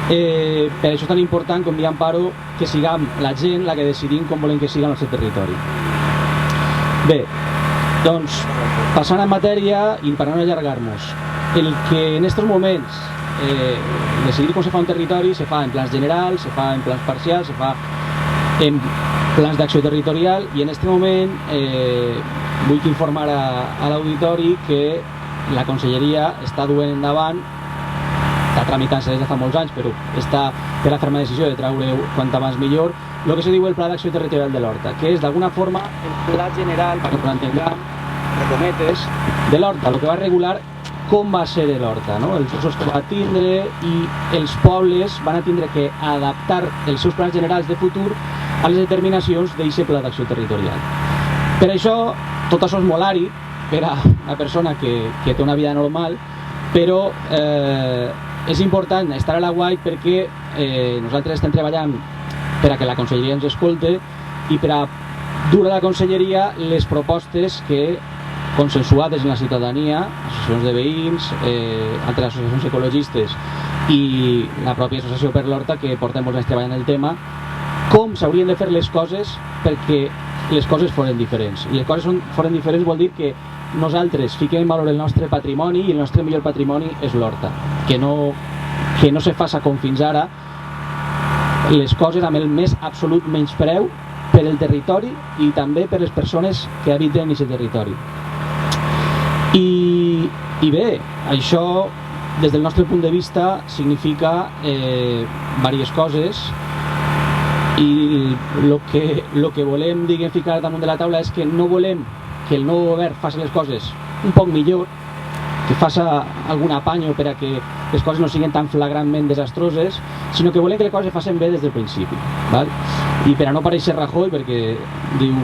Per això és tan important, com deia Amparo, que siguem la gent la que decidim com volem que sigui el nostre territori. Bé, doncs, passant a matèria i per no allargar-nos, el que en aquests moments decidir com se fa un territori se fa en plans generals, se fa en plans parcials, se fa en plans d'acció territorial, i en aquest moment vull informar a l'auditori que la Conselleria està duent endavant, està tramitant-se des de fa molts anys, però està per la ferma decisió de treure quant abans millor, el que se diu el Pla d'Acció Territorial de l'Horta, que és d'alguna forma el pla general, perquè ho entenguem, entre cometes, de l'Horta, el que va regular com va ser l'Horta, no? Els usos que va tindre, i els pobles van a tindre que adaptar els seus plans generals de futur a les determinacions d'aquest pla d'acció territorial. Per això, tot això és molt àrid per a una persona que té una vida normal, però és important estar a l'aguait perquè nosaltres estem treballant per a que la Conselleria ens escolte i per a dur a la Conselleria les propostes que consensuades en la ciutadania, associacions de veïns, altres associacions ecologistes i la pròpia Associació per l'Horta, que portem molts anys treballant el tema, com s'haurien de fer les coses perquè les coses foren diferents. I les coses foren diferents vol dir que nosaltres fiquem en valor el nostre patrimoni, i el nostre millor patrimoni és l'Horta, que no se faça com fins ara les coses amb el més absolut menyspreu per el territori i també per les persones que habiten en aquest territori. I bé, això des del nostre punt de vista significa diverses coses, i el que volem ficar damunt de la taula és que no volem que el nou govern faci les coses un poc millor, que faci algun apanyo per a que les coses no siguin tan flagrantment desastroses, sinó que volem que les coses es facin bé des del principi, ¿vale? I per a no pareixer Rajoy, perquè diu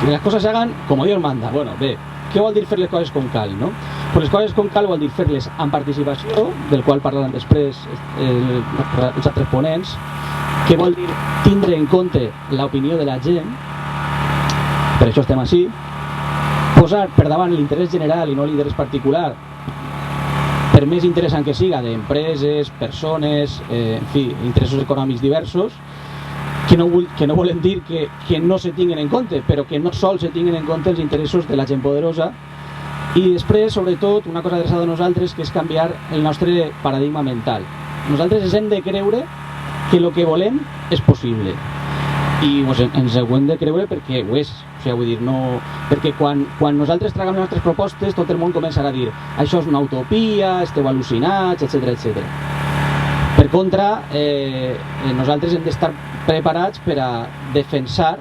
que les coses s'hagan com Dios manda. Bueno, bé, què vol dir fer les coses com cal, no? Pues les coses com cal vol dir fer-les amb participació, del qual parlaran després els altres ponents, que vol dir tindre en compte l'opinió de la gent, per això estem així, posar per davant l'interès general i no l'interès particular, per més interessant que siga, d'empreses, persones, en fi, interessos econòmics diversos, que no volem dir que no se tinguin en compte, però que no sols se tinguin en compte els interessos de la gent poderosa. I després, sobretot, una cosa adreçada a nosaltres, que és canviar el nostre paradigma mental. Nosaltres ens hem de creure que el que volem és possible, i ens ho hem de creure perquè ho és. O sigui, vull dir, no... perquè quan nosaltres traguem les nostres propostes, tot el món començarà a dir això és una utopia, esteu al·lucinats, etc. Per contra, nosaltres hem d'estar preparats per a defensar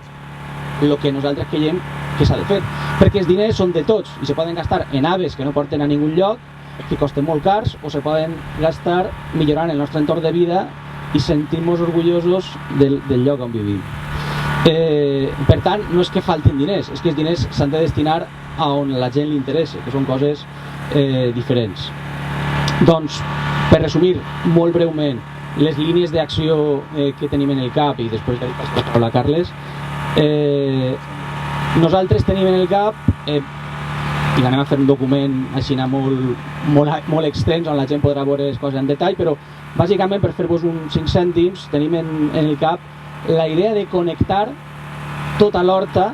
el que nosaltres creiem que s'ha de fer, perquè els diners són de tots i se poden gastar en aves que no porten a ningun lloc, que costen molt cars, o se poden gastar millorant el nostre entorn de vida i sentir-nos orgullosos del lloc on vivim. Per tant, no és que faltin diners, és que els diners s'han de destinar a on la gent li interessa, que són coses diferents. Doncs, per resumir molt breument les línies d'acció que tenim en el cap, i després de la paraula a Carles, nosaltres tenim en el cap, i anem a fer un document així molt extens on la gent podrà veure les coses en detall, però bàsicament, per fer-vos uns 5 cèntims, tenim en el cap la idea de connectar tota l'Horta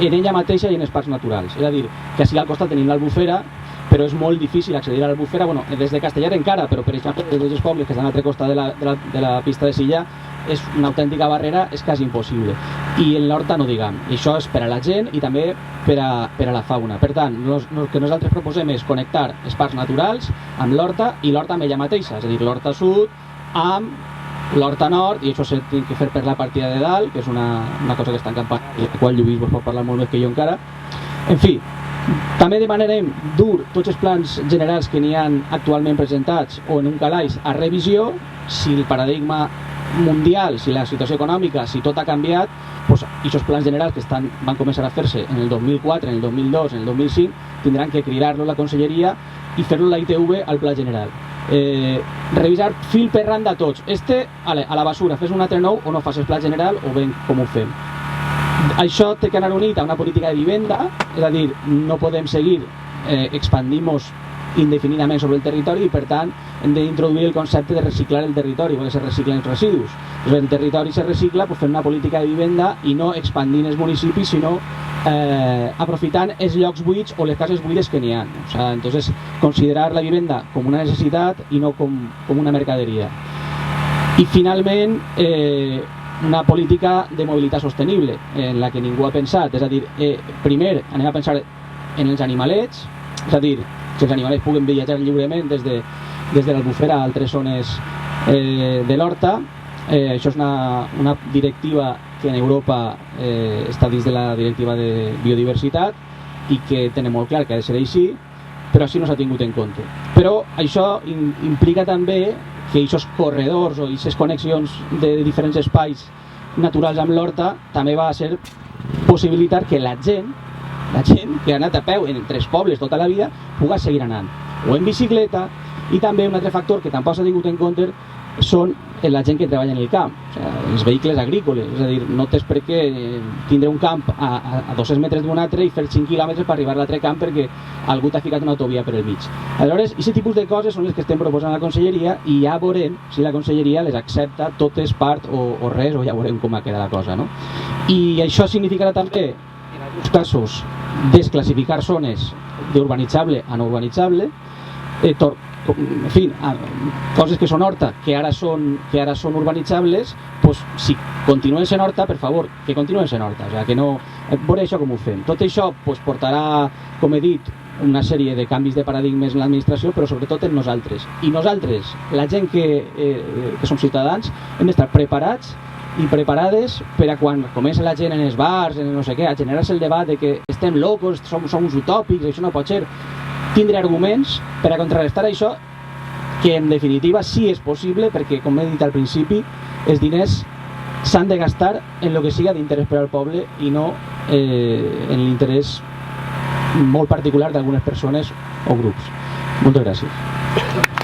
en ella mateixa i en els parcs naturals. És a dir, que així al costat tenim l'Albufera, però és molt difícil accedir a l'Albufera, bueno, des de Castellar encara, però per exemple des dels pobles que estan a l'altre costat de la pista de Silla és una autèntica barrera, és quasi impossible. I en l'Horta no diguem. I això és per a la gent i també per a la fauna. Per tant, el que nosaltres proposem és connectar els parcs naturals amb l'Horta i l'Horta amb ella mateixa, és a dir, l'Horta Sud amb l'Horta Nord, i això s'ha de fer per la partida de dalt, que és una cosa que està en campanya i la qual Lluís vos pot parlar molt més que jo encara. En fi, també demanarem dur tots els plans generals que n'hi ha actualment presentats o en un calaix a revisió. Si el paradigma mundial, si la situació econòmica, si tot ha canviat, doncs aquests plans generals que van començar a fer-se en el 2004, en el 2002, en el 2005, tindran que cridar-lo a la Conselleria i fer-lo a la ITV al pla general. Revisar fil per randa tots. A la basura, fes un altre nou o no fas el pla general o ben com ho fem. Això té que anar unit a una política de vivenda, és a dir, no podem seguir expandint-nos indefinidament sobre el territori i per tant hem d'introduir el concepte de reciclar el territori, perquè se reciclen els residus. Doncs el territori se recicla fent una política de vivenda i no expandint els municipis, sinó aprofitant els llocs buits o les cases buides que n'hi ha. O sea, entonces, considerar la vivenda com una necessitat i no com una mercaderia. I finalment, una política de mobilitat sostenible en la que ningú ha pensat, és a dir, primer anem a pensar en els animalets, és a dir, que els animalets puguen viatjar lliurement des de l'Albufera a altres zones de l'Horta. Això és una directiva que en Europa està dins de la directiva de biodiversitat i que tenen molt clar que ha de ser així, però així no s'ha tingut en compte. Però això implica també que aquests corredors o aquestes connexions de diferents espais naturals amb l'Horta també va ser possibilitar que la gent que ha anat a peu entre els pobles tota la vida pugui seguir anant, o en bicicleta. I també un altre factor que tampoc s'ha tingut en compte són la gent que treballa en el camp, o sigui, els vehicles agrícoles, és a dir, no tens per què tindre un camp a 200 metres d'un altre i fer 5 quilòmetres per arribar a l'altre camp perquè algú t'ha ficat una autovia per el mig. Aleshores, aquest tipus de coses són les que estem proposant a la Conselleria i ja veurem si la Conselleria les accepta totes, part o res, o ja veurem com queda la cosa, no? I això significarà també, en alguns casos, desclassificar zones d'urbanitzable a no urbanitzable, en fi, coses que són horta, que ara són urbanitzables, doncs, si continuen sent horta, per favor, que continuen sent horta. O sigui, que no... Veuré això com ho fem. Tot això portarà, com he dit, una sèrie de canvis de paradigmes en l'administració, però sobretot en nosaltres. I nosaltres, la gent que som ciutadans, hem d'estar preparats i preparades per a quan comença la gent en els bars, en no sé què, a generar-se el debat de que estem locos, som uns utòpics, això no pot ser. Tindre arguments per a contrarrestar això, que en definitiva sí és possible, perquè, com he dit al principi, els diners s'han de gastar en el que siga d'interès per al poble i no en l'interès molt particular d'algunes persones o grups. Moltes gràcies.